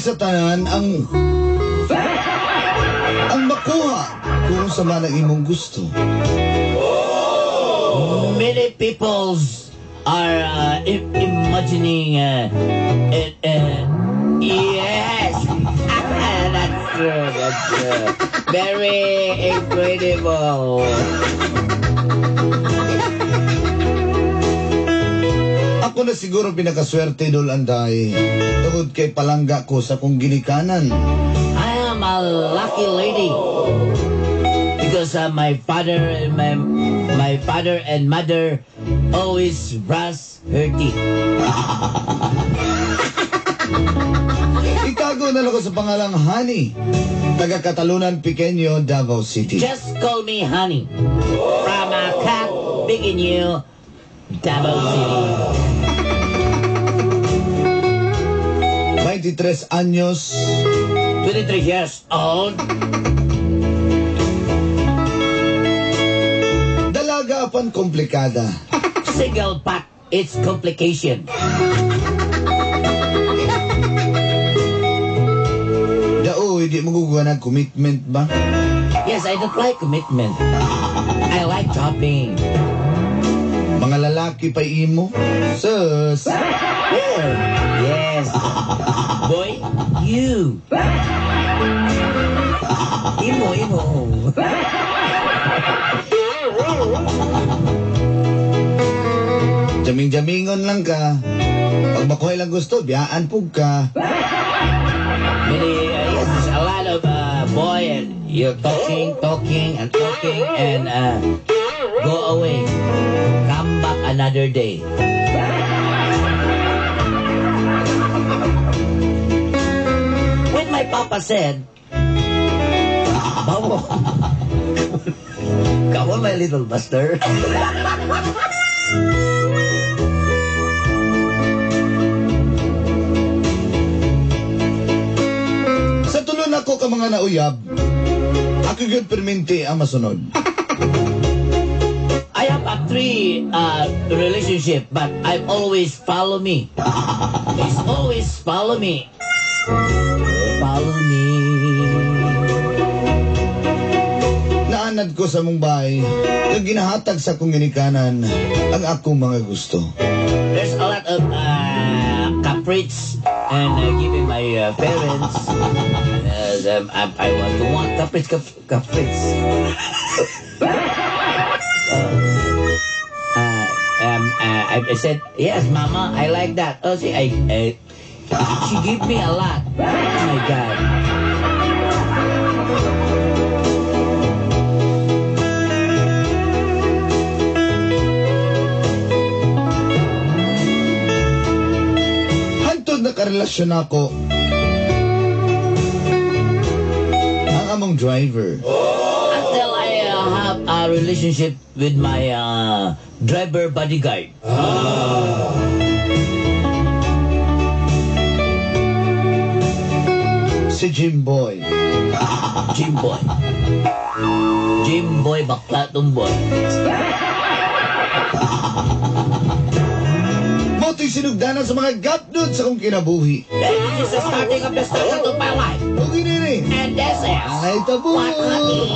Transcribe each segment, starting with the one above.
Sa tanan ang makuha kung sa man ang imong gusto. Many peoples are imagining yes. That's true. That's true. Very incredible. Ako na siguro pinakaswerte, Dol Anday. Tungod kay palangga ko sa kong ginikanan. I am a lucky lady because my father and mother always brush her teeth. Itago na lang ko sa pangalang Honey, taga Katalunan, Pequeño, Davao City. Just call me Honey. From a cat, Pequeño, Davao City. 23 anyos. 23 years old. Dalaga apan komplikada. Single pack, it's complication. Dao, hindi maguguha ng commitment ba? Yes, I don't like commitment. I like shopping. Mga lalaki pa imo? Sus! Yes. Boy, you. Imo. Jaming-jamingon lang ka. Pag makuha lang gusto, biyaan pug ka. Yes, there's a lot of boy and you're talking and go away. Come back another day. When my papa said, Babo, come on my little buster. Sa tulon ako ka mga nauyab, ako yun perminti ang masunod. I have a 3 relationship, but I always follow me. It's always follow me. Follow me. Naanad ko sa mong bahay, na ginahatag sa kong ginikanan ang akong mga gusto. There's a lot of caprice and giving my parents. I want caprice. I said, yes, Mama, I like that. Oh, see, she gave me a lot. Oh, my God. Hantod na karelasyon ako ang among driver. Until I have a relationship with my driver bodyguard. Si Jimboy. Jimboy, bakla tumboy. Moto'y sinugdanan sa mga gapdod sa kong kinabuhi. This is the starting of the start of my life. Okay, nene. And this is Ay, tabu. what honey,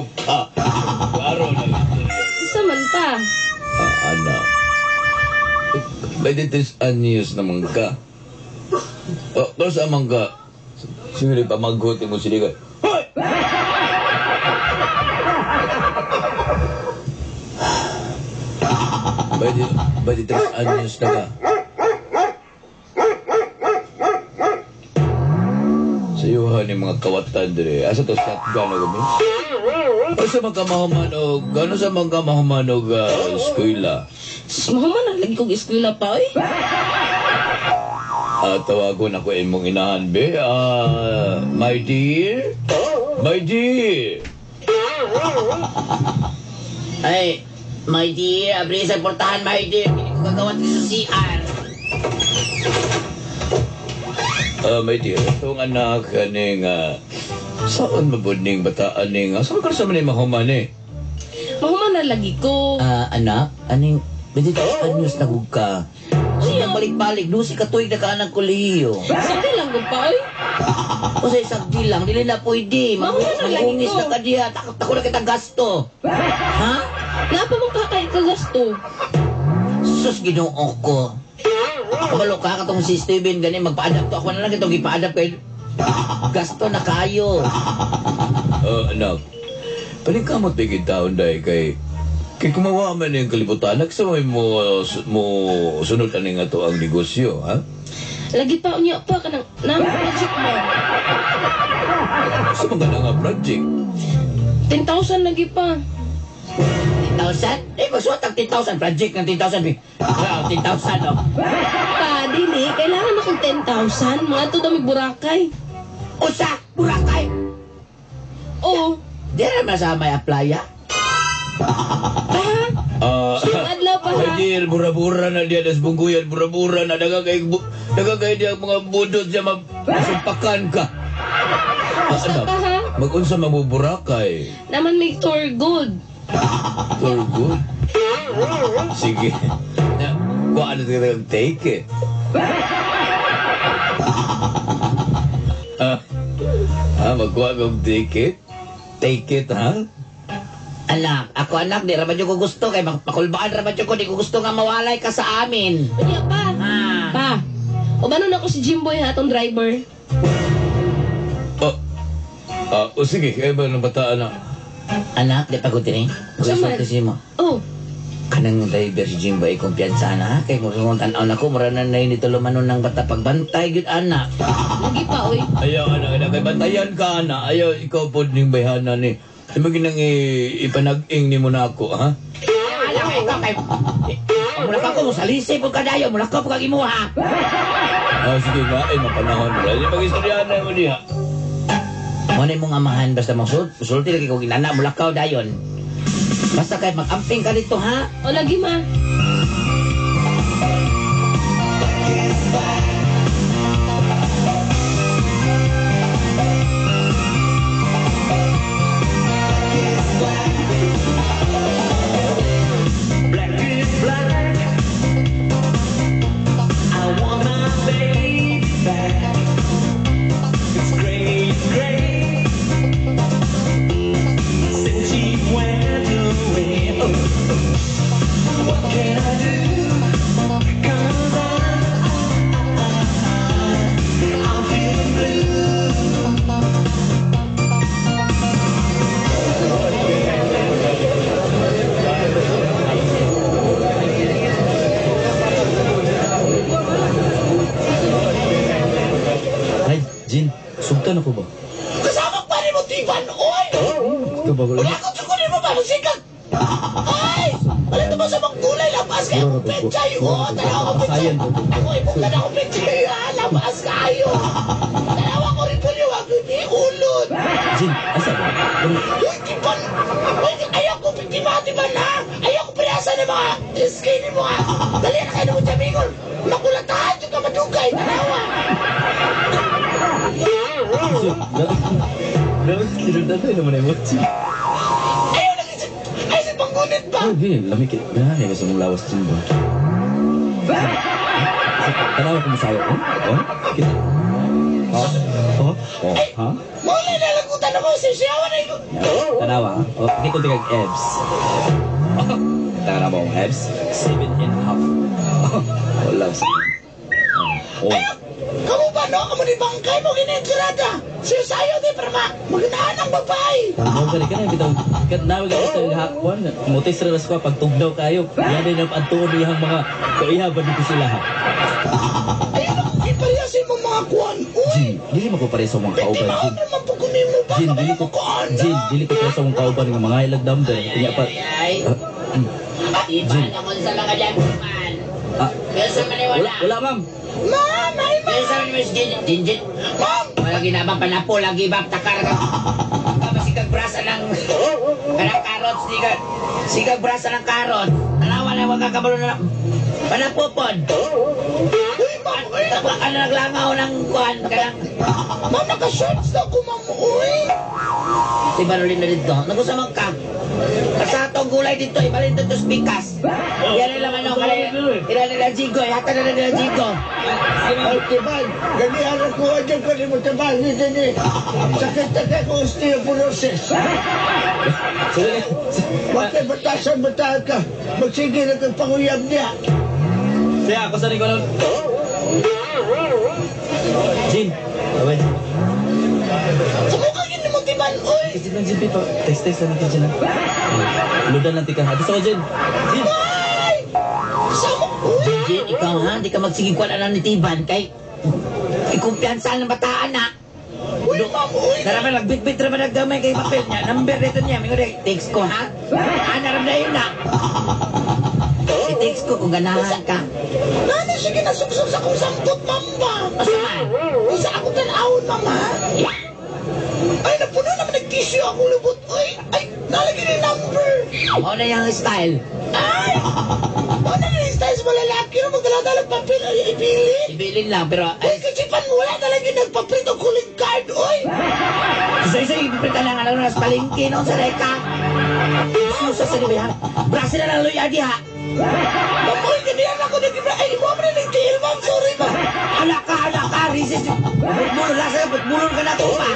pa. Klaro na ito. Isa man ta. Anak. 23 anyos naman ka. Tapos amang ka. Sige pa maghuti mo sila ka. Hoy! 23 anyos na ka. Sayuhan yung mga kawatan dire. Asa to shotgun na gami? Asa magkamahumanog? Gano'n sa magkamahumanog eskwela? Mahuman lagi kong eskwela pa eh. Tawagon ako imong inahan, be. My dear? My dear? Ay, my dear, abri sa portahan, my dear. Hindi ko gagawin dito sa CR. My dear, itong anak kaning saan mabuning bataan ning saan ka sa manay mahuman eh? Mahuman na lagi ko. Anak, aning, medyo anyos na hug ka. Siya balik-balik, dusi ka tuwig na ka ng kolehiyo. Sige lang ko pa eh. O sa isang lang, dili na pwede. Mahuman na lagi Magungis ko. na ka diya, takot na kita gasto. Ha? Napa mo kakay ka gasto? Sus, ginoo ko. Kabalo ka katong si Steven, gani magpa-adapt to. Ako na lang itong ipa-adapt kay gasto na kayo. Anak, palingkamot bigid taon dahil kay kumawa man yung kalibutan, nagsama mo sunod ani nga to ang negosyo, ha? Lagi pa unya pa ka ng project mo. Sa mga nga project? 10,000 lagi pa. 10,000? Eh, magsuot ang 10,000. Project ng 10,000. 10,000, no? Pa, dili. Kailangan akong 10,000. Mga to dami Boracay. Usa, Boracay. Oo. Di na masama yung playa. Pa, siyang adlaw pa ha. Dear, bura-bura na diya, das bungguyan, bura-bura na, nagagay diya mga budot diya, masumpakan ka. Basta pa ha. Mag-unsa mabuburakay. Naman may tour good. Tour good. Sige. Kung ano talagang take it. Magkuha kong take it? Take it, ha? Anak, ako anak, di raman yung ko gusto. Kaya magpakulbaan raman yung ko, di ko gusto nga mawalay ka sa amin. Unya pa. Ha? Pa, umanon ako si Jimboy ha, atong driver. Sige, kaya ba ng bataan na? Anak, di pagod din eh. Saman. Kasi mo. Oh, Kanang driver si Jimbo ay kumpiyansa na. Kaya kung tanaw na ko, maranan na yun ito lumanon ng bata pagbantay, good anak. lagi pa oy. Ayaw, anak, kay bantayan ka, anak. Ayaw, ikaw po ning bayhana ni. Maginang ipanag-ing ni mo na ako, ha? Alam mo, ikaw kay... Mula ka ko, salisi po kadayo. Mula ka po kag imuha. Sige nga, mapanahon mo. Hindi mag-istoryahan na mo niya. Muna mong amahan, basta sulti lagi kong inana, mula ka dayon. Basta kahit mag-amping ka dito, ha? O lagi ma. Ay, Jin, sugtan ako ba? Kasama pa rin mo, Tiban, oy! Ito ba ko lang? Wala akong sukunin mo, malusigang! Ay! Wala ito ba sa mga gulay, labas kayo kung pechay, oh! Tanawa ko pechay! Ako, ibukan ako pechay, labas kayo! Tanawa ko rin po liwag, hindi ulod! Jin, asa ba? Uy, Tiban! Uy, ayaw ko Tiban, ha! Ayaw ko priyasa ng mga skinny mo, ha! Dali na kayo naman sa Bicol! Makulatahan yung kamadugay, tanawa! Dapat sinundan naman ay mochi. Ayaw na kasi! Ay, sa panggunit pa! Oh, gini, lamig eh. Ganaan ka sa mong lawas Jin ba? Tanaw ko masaya ko? Oh? Kita? Oh? Oh? Oh? Ha? Muli na lagutan Ano ko, sisiyawan na ito. Tanawa, o, kito tigag abs. Tara mo, abs. 7.5. Wala sa... Oh. Kamu ba, no? Kamu di bangkay mo, ginensurada. Sisayo di, para magandaan ang babae. Tanaw ka rin ka na, bitang katnawa ka ito yung hakwan. Mutis rin ko, pag tugnaw kayo, yan din ang pagtuon niyang mga kaihaban dito sila ha. Ayun ang ipariyasin mo mga kuwan. Uy, Jin, dili mo ko pare sa mga kauban, bitimaan Jin. naman po kunin mo ba? Jin, Kaya dili mo ko, kuwan na. Jin, dili ko pare sa mga kauban ng mga ilag damdan. Kanya pa, Iban ako sa mga dyan, man. ah, Pero sa maniwala. wala ma'am. Ma'am, ay Pero sa maniwala, Jinjit. ma'am. Wala ginabang panapo, lagi bang takar ka. Masikag brasa ng carrots, sikag brasa ng carrot. Talawa na wag kakabalo na panapupod. Uy, ma'am, uy, Ano naglangaw ng kuhan ka ng... ma'am, naka-shorts na ako, ma'am. Uy. Diba rin na dito? Nagusamang ka. Sa atong gulay dito, ibalin dito sa bikas. Yan nila ano, ilan nila jigo, hata na nila jigo. Ay, tibay, ganihan ako dyan ko ni mo tibay, hindi. Sakit-sakit ko osteoporosis. Bakit batasan batahan ka? Magsige na kang panguyab niya. Siya, ako sa rin ko lang. Jin, away. Sa mukha yun mo, tiban. Uy. Kasi lang Jin, Pito. Text lang natin Jin. Ludan lang tika. Atis ako Jin. Jin. Ay! Sama, uy. Jinjit, ikaw ha, di ka magsigig ko na ni Tiban kay ikumpiyansa ng bataan na. Uy, ma'am, uy. Naraman, nagbitbit naman nagdamay kay papel niya. Number dito niya, may nguri, text ko ha. Naram na yun na. I-text ko kung ganahan ka. Nani, sige, nasuksok sa kong sampot, ma'am ba? Masaman. Isa ako tanawon, ma'am, ha? Ay, napuno naman nag-tissue ako lubot. Uy, ay, nalagyan yung number. O na yung style. Ay! Ano na yung style sa malalaki na magdala-dalang papel ay ipili? Ibilin lang, pero... Uy, kachipan mo, wala talaga nagpaprint o calling card, uy! Isa-isa ipipita lang alam na sa palengke noon sa reka. Susa sa libe ha. Brasi na lang luya di ha. Mamoy, ganyan ako nag-ibra. Ay, mo na nag-tail, ma'am. Sorry, ma'am. Ala ka, resist. Butbulon lang sa'yo, butbulon ka na ito pa.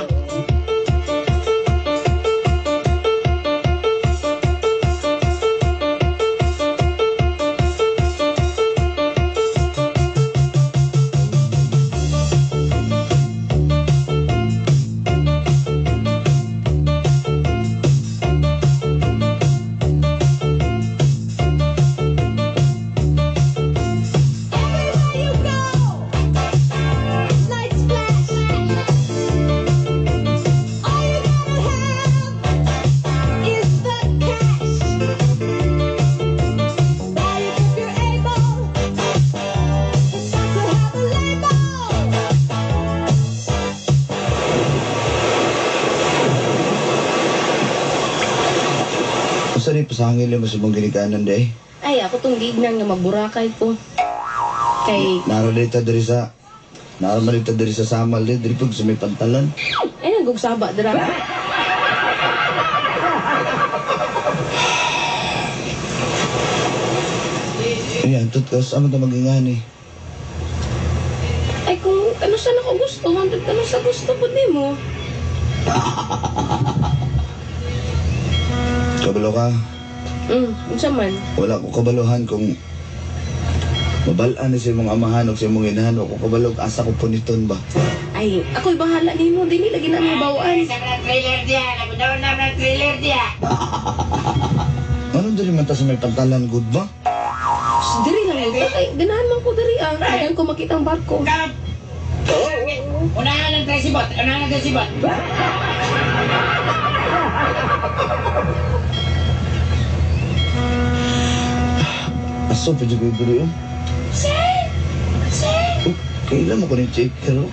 Sorry, pasangil mo sa mong ginikanan, day. Ay, ako tong gignan nga magburakay ko. Kay, Naralita diri sa... Naramalita diri sa samal, day. Diri pag sa may pantalan. ay nagugsaba dira. Ayan, tutos. Amo na magingani. Ay, kung ano saan ako gusto, hantod ano sa gusto po nimo. Kabalo ka. Unsa man. Wala ko kabaluhan kung... Mabalaan ni sa mong amahan o sa mong inahan. Wala ko kabalo. Asa ko puniton ba? Ay, ako'y bahala nimo, dili lagi na mo bawaan. Sa mga trailer diya, nagdaon na mga trailer diya. Ano diri man ta sa may pantalan, good ba? Diri lang ito. Ay, ganahan man ko diri ah. Dagan ko makita ang barko. Kam! Unahan ng tresibot, unahan ng tresibot. Aso pa dyan ko diri yun. Sir! Sir! Kailan mo ko ni check, hello?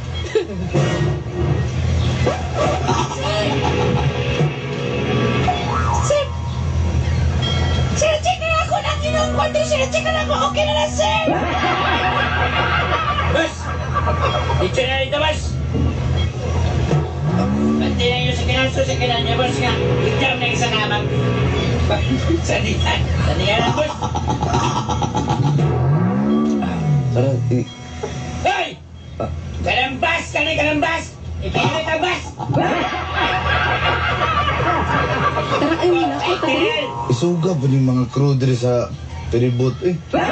Sir! Sir, check na ako ng inyong condition. Check na ako. Okay na na, sir! Bus! Dito na dito, bus! Pati na yun sa kinanso sa kinanya, bus nga. Ikaw na isa naman. Sandihan. Sandihan na, bus! Tara, Hoy! Kalambas! Kanay kalambas! Ipinay ka, bas! Tara, ay, wala ko. Tara. Isuga ba ni mga crew diri sa peribot eh? Bas!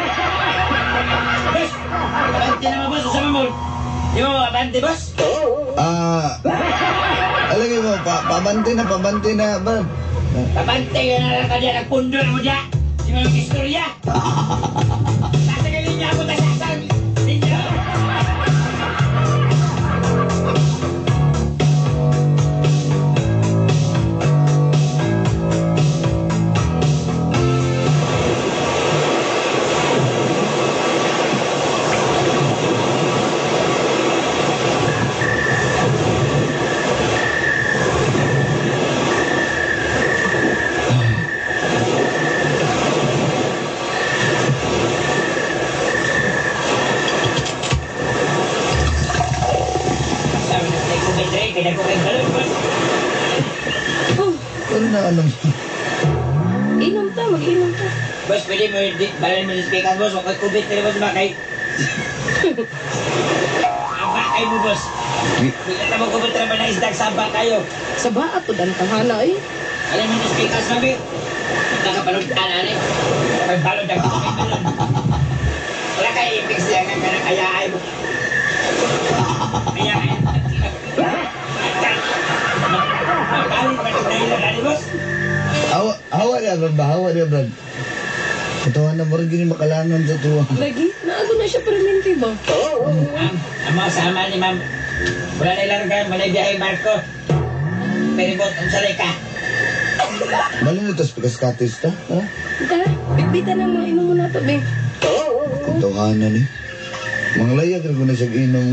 Abante naman, boss. Usama mo. Di mo, abante, boss? Alagay mo, pabante na ba? Abante ka na lang ka dyan. Nagpundol mo dyan. Di mo yung istorya. Tasagalin niya ako, tasasal. Ninyo. Sabi na tayo kumidre, kaya ko kayong balon, boss. Oh, Pero na alam. inom ta, mag-inom ta. Boss, pwede mo balon mo yung speaker, boss. Huwag kang kubit ka, boss, bakay. Ang bakay mo, boss. Bigla mo kubit na ba na isdag sa bakayo? Sa baat to, dan kahana eh. Alam mo yung speakers, mami? Nakapalod ka na, ano? Pagbalod ang kumit balon. Wala kayo i-fix yan ang ayaay mo. Ayaay. Magaling ba ito dahil na, boss? Hawa niya, Brad ba? Hawa niya, Brad. Katawan na mo rin gini makalangan sa tuwa. Lagi, naago na siya permanente ba? Ang mga sama ni ma'am. Wala na ilang ka, malay biyahe barko. Peribot, ang salay ka. Malin ito sa pikaskatis ta? Ha? Tara, bitbitan na mga inom mo na to, be. Katawanan eh. Mga layag rin ko na siya inom.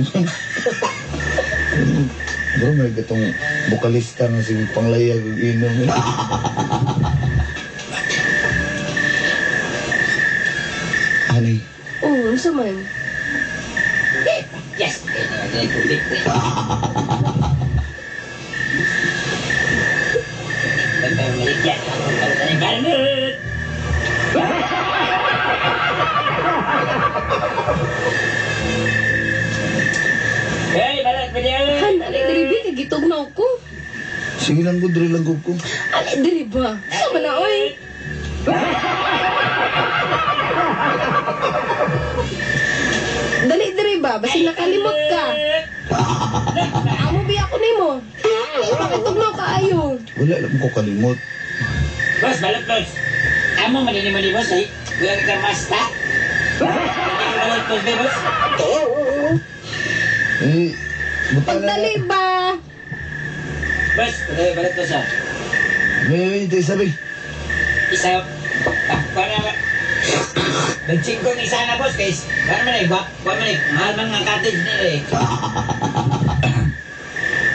Bro, may gatong bukalista ng sige panglayag ang inom eh. Honey, Oh, ano sa man? Yes. Hey, balat pa diyan. Han, alay diri be, kay gitugnaw ko. sige lang ko, diri lang ko. Alay diri ba? Sa man na, oy? Dali diri ba? Basi nakalimot ka. Amo biya ko nimo. Bakit tugnaw ka ayo? Wala lang ko kalimot. Boss, balat boss. Amo manini boss ay. Wala ka masta. Balat boss, boss. Eh, buta na Dali ba? Boss, balat boss ah. May ito sabi. Isa, para nag-chingkong isa na boss, guys. Para man eh, mahal man nga cottage nila eh.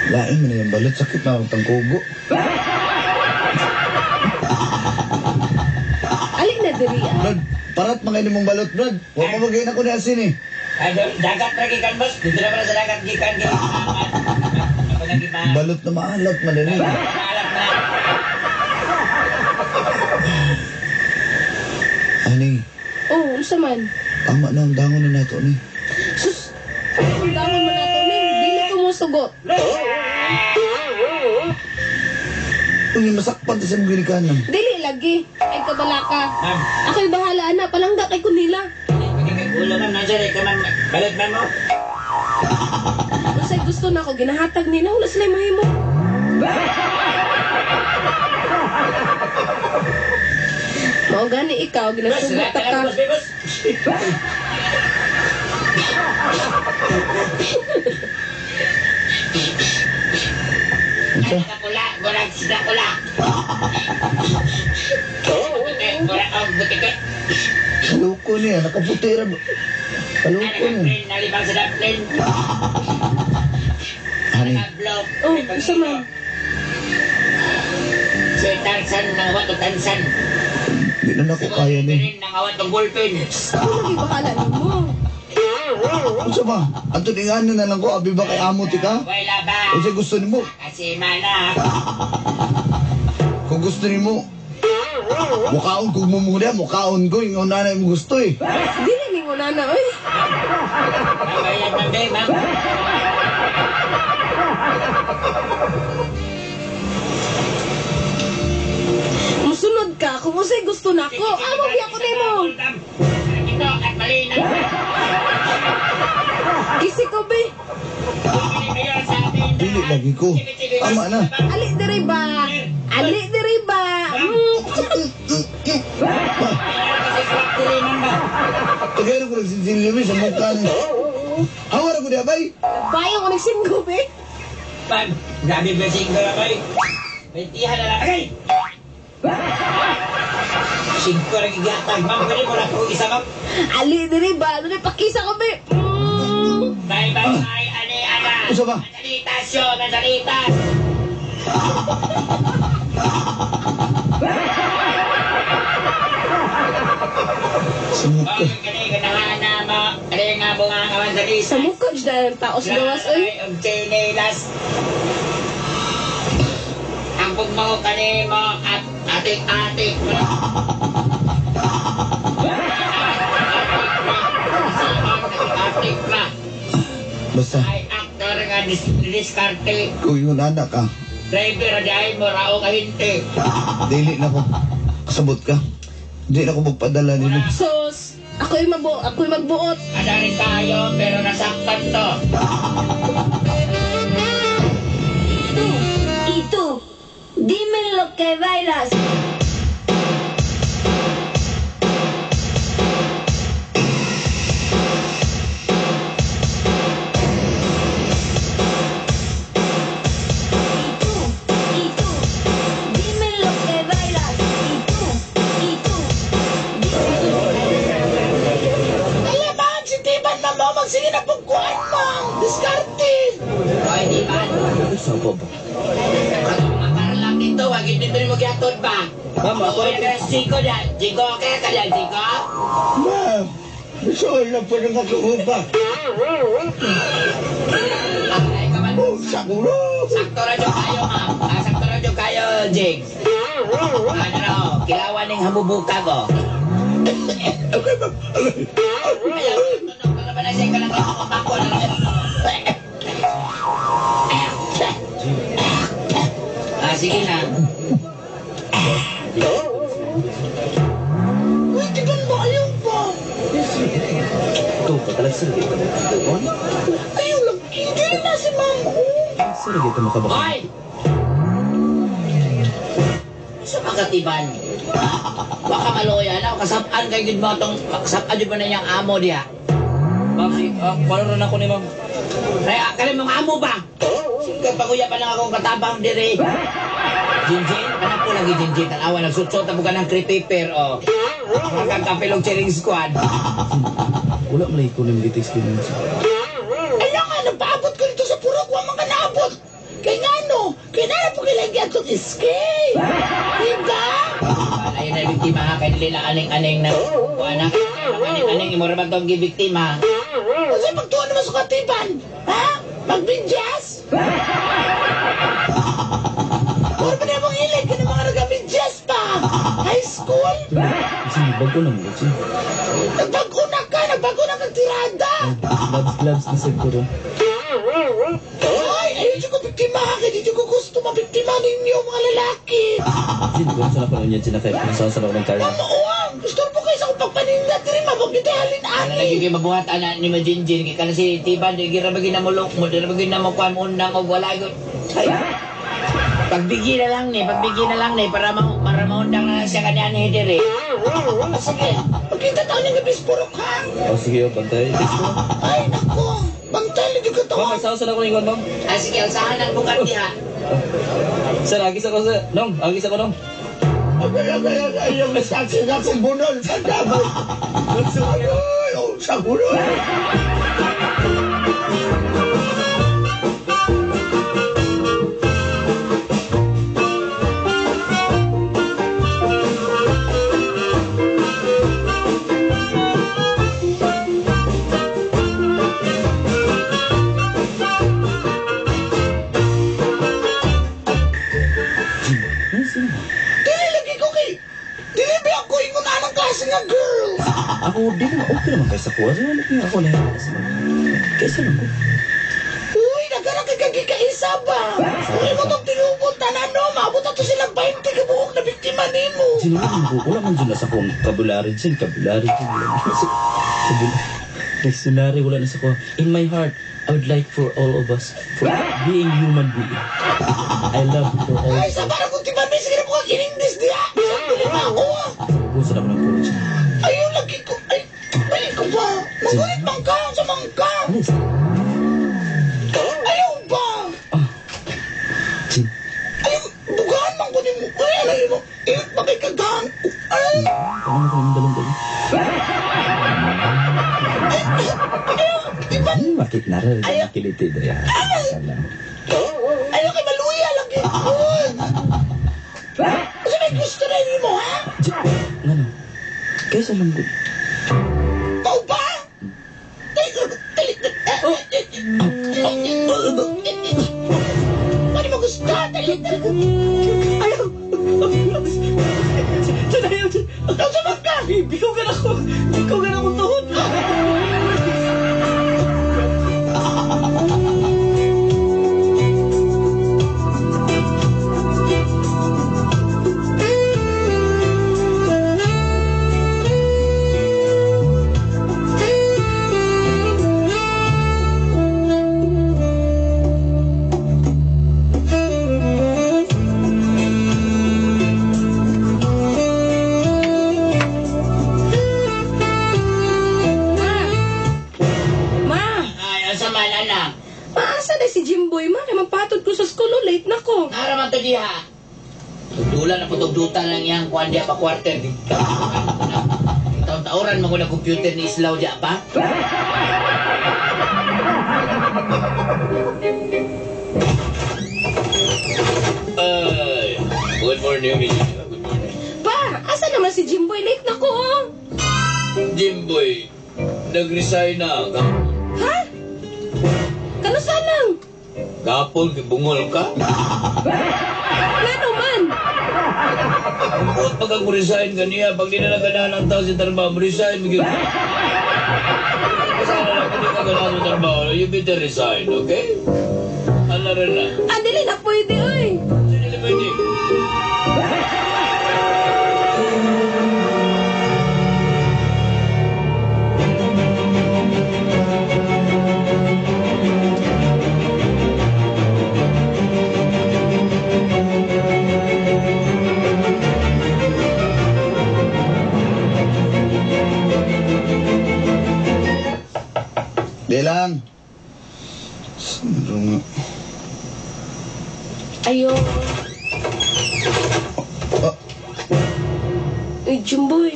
Lain mo na yung balot, sakit na ang tangkugo. Alay na diri ah. Brad, parat mga mong balot, Brad. Huwag mo magayin ako ni Asin eh. Ay, dagat na gikan boss. Dito na pala sa dagat gikan. Ako nag-iba. Balot na maalat, madali. Maalat na. Ani, Oh, ano sa man? tama na ang dangon na nato ni. Sus, ang damon man nato ni. Dili ko mo sugot. Kung yung masakpan sa mong ginikanan. Dili lagi. Ay kabalaka. Ma'am, Ako'y bahala na. Palangga kay kunila. pagkakay ulo ma'am, nandiyan eh. Kaman, balat man mo. Usay gusto na ako. Ginahatag nila. Wala sila mahimo. Mao gani ikaw. Boss, Ginasugot lahat na ka. lang boss, boss. Unsa? Nakakula, gorang sida kula. Gorang ang butike. Kaluko niya, nakaputi ra. Kaluko niya. Nakaplane, nalibang sa daplane. Ani, Nakablog. Oh, isa man. Si Tansan ng awat o Tansan. di na nako kaya ni. Ng awat o ballpen. Ako lagi bahala nimo. Unsa ba? Ato dinganan na lang ko, abi ba kay amo ti ka? Wala ba? Unsa gusto nimo? Kasi mana. Kung gusto nimo, mukaon kung mumuna, mukaon ko, yung nanay mo gusto eh. Dili ni mo nana. Oy. Mabayad ng day, ma'am. Musunod ka kung usay gusto nako. Amo biya ko nimo. Ito at malinaw. Kisi ko be. Mayor sa atin. Dili lagi ko. Tama na. Ali diri ba? Ali diri ba? Kasi swak tilinan ba? Tagay na ko nagsisilimi sa mukha niya. Hawara ko diya, bay. Bayo ko nagsinggo be. Pag, grabe ba singko na ba? May tihan na lang. Agay! Singko na gigatag. Ma'am, ganun mo na kung isa ma'am. Ali diri ba? Ano pakisa ko be? Bye-bye, ane, ana. Usa ba? Masalitas yun, masalitas. Sa mukha. Bakit kani ganahana mo? Kani nga bunga nga masalitas. Sa mukha dyan taos gawas oy. Ang chinilas. Ang pagmaho kani mo at atik-atik mo. Atik na. Basta, Ay actor nga diskarte. kung yung anak ka, Driver dahil mo rao ka hindi. dili na ko. Kasabot ka. Di na ko magpadala nilo. Sos, ako'y magbuot. Adarin tayo pero nasaktan to. Y tú, dime lo que bailas. Y tú, dime lo que bailas. Y tú, Alaman, si Tiban na mo, magsige na pagkuhan mo. Diskarte. Hoy, di ba? Sa po ba? Para lang dito, wag hindi mo giatod ba? Mama, Ako yung Chico dyan. Chico, kaya ka dyan, Chico? Ma'am, sorry lang po nang nakuha. Ay, ka man. Oh, sakuro. Sakto na dyan kayo, ma'am. Sakto na dyan kayo, Jigs. Ano na, kilawan ng hamubukag, oh. Ayaw, tunog na naman na siya ka lang ako na lang. Sige na. Uy, Tiban mo, ayaw pa. Ito, patalag sir. Ayaw lang, hindi na si Ma'am. Sir, dito makabaka. Hoy! Sa mga tiban. Baka maloya na, kasapaan kayo din mo itong, kasapaan din mo na niyang amo diya. Ma'am, pala rin ako ni ma'am. Kaya, kaya mga amo ba? Sige, paguya pa lang akong katabang dire. Jinjin? Anak ko lagi Jinjin. Tanawa, nagsutsot na buka ng creepy paper, oh. Hanggang kapilong cheering squad. Wala malay ko ng litis ko nun. Ayaw nga, nagpaabot ko dito sa purok, wa man ka naabot. Kaya nga no, kaya na po kilagyan itong escape. Diba? Ayun na biktima ha, kaya nila aning-aning na. O anak, aning-aning, imo rin ba itong gibiktima? Kasi magtuwa naman sa katiban. Ha? Magbidyas? Puro pa na mong hilig ka ng mga nag-bidyas pa. High school? Kasi bago na mo. Kasi Nagbago na ka, nagbago na kang tirada. gloves na sir ko rin. Ay, ayun siya ko biktima ha, kaya dito ko gusto mabiktima ninyo mga lalaki. Kasi hindi ko sa nakunan niya sinakay. Nasaan ako ng car. Mamuang, gusto mo kayo sa kong pagpaninda, tiri mabagitahalin Ano ani. lagi kayo mabuhat, anak ni Majinjin. Kaya na si Tiban, di gira bagay na mulok mo, di bagay na makuha mo unang o wala yun. Ay, pagbigyan na lang ni, para maundang na lang siya kanya ni dire. Sige, pagkita tayo ng gabis purok ha. Oh, sige, bantay. Ay, nako, bantay lang yung Ma'am, katawan. magsawa ako ng ingon, ma'am. Ah, sige, alsahan ng bukat niya. Sir, agis ako, sir. Nong, agis ako, nong. Ay, yung saksi na kong bunol sa damay. Ay, oh, sakuro. Dili lagi ko kay, dili ba ako ingon anang klase nga girls. Ako, di naman, okay naman kayo sa kuha. Sino naman ako lahat? Kaysa lang ko. Uy, nagara kay kagikaisa saba. Kung mo itong tinupon, tanan no, maabot na to silang 20 kabuok na biktima nimo. Sino wala man dyan sa kong kabularin sin, kabularin sin. Wala na sa dictionary, wala na sa ko. In my heart, I would like for all of us, for being human being. I love for all Ay, of us. saba na kung timan, may sige na po in-English diya. Bisang tuloy pa ako ah. Kung saan naman ang puro siya. Ayun, lagi ko. Ay, balik ko ba? Magunit bang ka sa mangka? Ano yun? Ayaw ba? Sin, Ayaw, bugaan mang kunin mo. Ay, ano yun? Eh, bakit kagahan? Ay, ano ko yung dalong-dalong? Bakit narin? Kiliti na yan. ayaw kay maluya lagi. Kasi may gusto na yun mo, ha? Ano? Kaysa lang good. Pau ba? Ano mo gusto? Ayaw. Ayaw dyan. Ayaw sa mangka. Bikaw ka na ako. Bikaw ka na akong tuhod. Ay, sa man, anak. Maasa na si Jimboy, ma. Kaya magpatod ko sa school, late na ko. Naraman to diha. Tugdulan na putugdutan lang yang kuan diya pa quarter. Taon-taoran mo ko na computer ni Islaw diya pa. Ay, good morning, Mrs. Good morning. Pa, asa naman si Jimboy? Late na ko, oh. Jimboy, nag-resign na. Ha? Kano sanang? Gapon, bungol ka? Ngano man? Buot pag ang resign kaniya, pag di na naganahan ang tao sa trabaho, resign. Kasi na lang, kung di ka ganahan sa trabaho, you better resign, okay? Ano rin na? Ah, dili na pwede, oy. Hindi na pwede. Di lang. Sino nga? Ayo. Oh, Uy, Jimboy.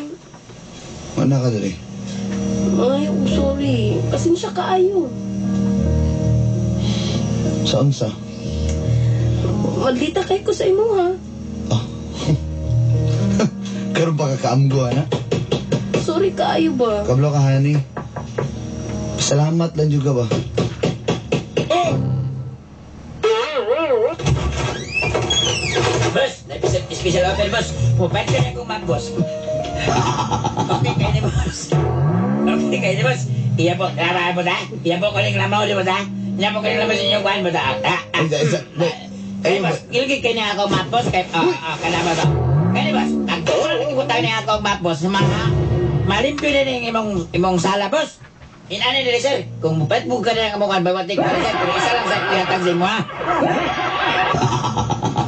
mana ka dali? Ay, oh, sorry. Pasensya ka, ayo. Saan sa? Maldita kay ko sa imo, ha? Karoon pa kakaamgo, na? Sorry ka, ayo ba? Kablo ka, honey. Salamat lang juga ba? Boss, special offer, boss. Mupad ka na kung mag-boss. Okay kayo ni boss. Okay kayo ni boss. Iya po, lamaan mo na. Iya po ko rin lamaw di mo na. Iya po ko rin lamaw sa inyong kuhan mo na. Ay, boss, ilgit kayo niya ako mapos. Kalama to. Kaya ni boss, nagtuunan ng ikutang niya ako mapos. Malimpyo na yung imong sala, boss. Inani nila, sir. Kung mupad mo ka na ng kamukan, bawatik ka na, sir. Pero isa lang sa ihatag mo, ha?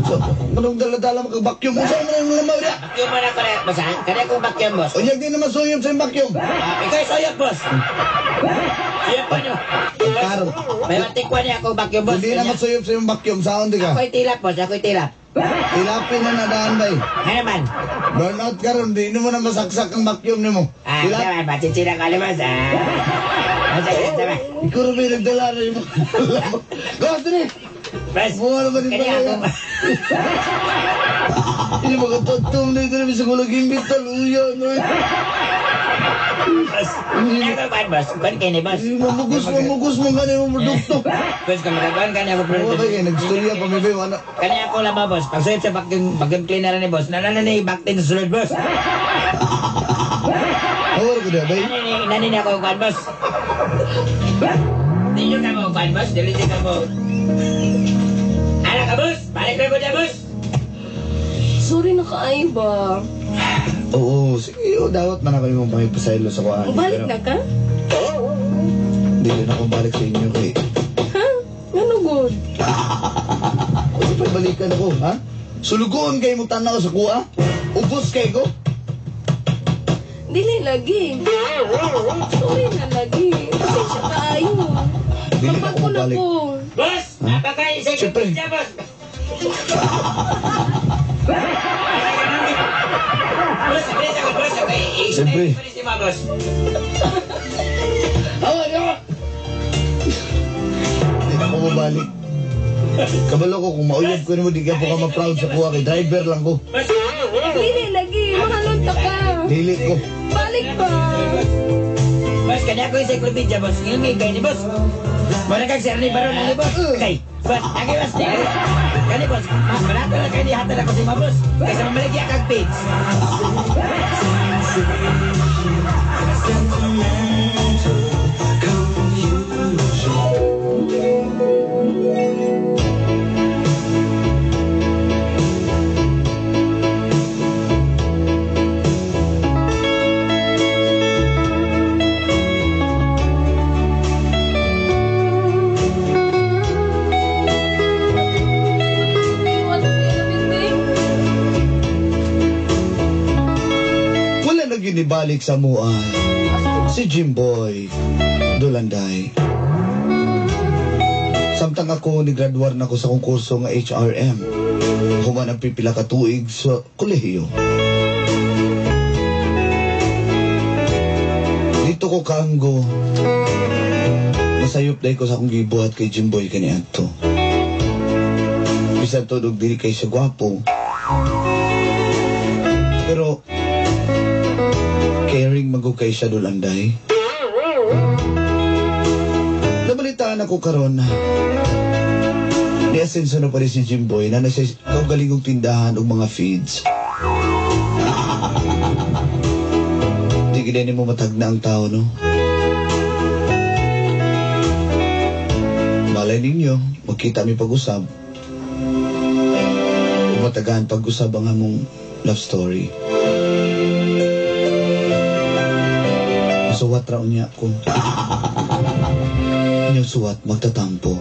So, manong dala-dala makabakyum. Kung saan mo na yung lamaw na? Vacuum mo na ko na, boss, ha? Kaya kong vacuum, boss. O, di naman suyom sa yung bakyum. Ikaw soyot, boss. Soyot pa nyo. Karon. May matikwan niya akong vacuum, boss. Hindi naman suyom sa yung bakyum. Saan di ka? Ako'y tilap, boss. Ako'y tilap. Tilapin na nadaan ba eh? Ano naman? Burnout ka ron. Di mo na masaksak ang bakyum ni mo. Ah, Tilap. naman. Pachichira ka naman, ha? Masakit naman. Ikaw rin may nagdala na yung lamaw. Gawa ito ni! Boss, Mukha naman yung kanya pala ako. Ini mga tagtom na ito na sa kulang imbit taluya. Boss, kanya ako, kuhan, boss. Kuhan kayo ni boss. Mamugos mo ka na yung produkto. Boss, kung magkakuhan ka niya ako, Oo, kaya nagstorya pa may bayo. Kanya ako lang ba, boss? Pag suyot sa vacuum cleaner ni boss, nalala na yung backtin sa sulod, boss. Awar ko na, bay. Nani ako, kuhan, boss. Hindi nyo ka mo, kuhan, boss. Dili ka mo. ka, boss? Balik na ko dyan, boss. Sorry na kaayo ba? Oo, sige, dawat man ako yung makipasaylo sa kuhaan. Balik na ka? Hindi na ako balik sa inyo kay... Ha? Ano good? Kasi balikan ako, ha? Sulugoon kayo mo tanaw sa kuha? Ubus kayo ko? Dili lagi. Sorry na lagi. Kasi siya kaayo. Dili na Kapag ako ko na mabalik. ko. Boss, napakain sa Siyempre. pizza, boss. Boss, bilis ako, boss. Okay, Siyempre. bilis si boss. Hindi na ako mabalik. Kabalo ko, kung mauyab ko mo, di ka po ka ma-proud sa kuha kay driver lang ko. Dili lagi. Mahalunta ka. Dili ko. Balik ba? Boss, kanya ko yung encyclopedia, boss. Ilmi kayo ni boss. Mana kang sir ni Baron ni boss. Okay. Boss, lagi boss. Kani boss, manato na kayo ni hatad ako si boss. Kaysa mamalagya kag page. Wala na ginibalik sa mua. Si Jimboy Dulanday. Samtang ako nigraduar na ko sa konkurso nga HRM. Human ang pipila ka tuig sa kolehiyo. Dito ko kaanggo. Masayop dahil ko sa akong gibuhat kay Jimboy kaniadto. Bisan tudog dili kay siya gwapo. Pero caring magukay siya Dulanday. Nabalitaan ako karon na ni-asenso na pa rin si Jimboy na nasa kaugalingong tindahan o mga feeds. Di gina mo matagna ang tao, no? Malay ninyo, magkita mi pag-usab. Matagaan pag-usab ang among love story. Suwat raw niya ko. Inyong suwat magtatampo.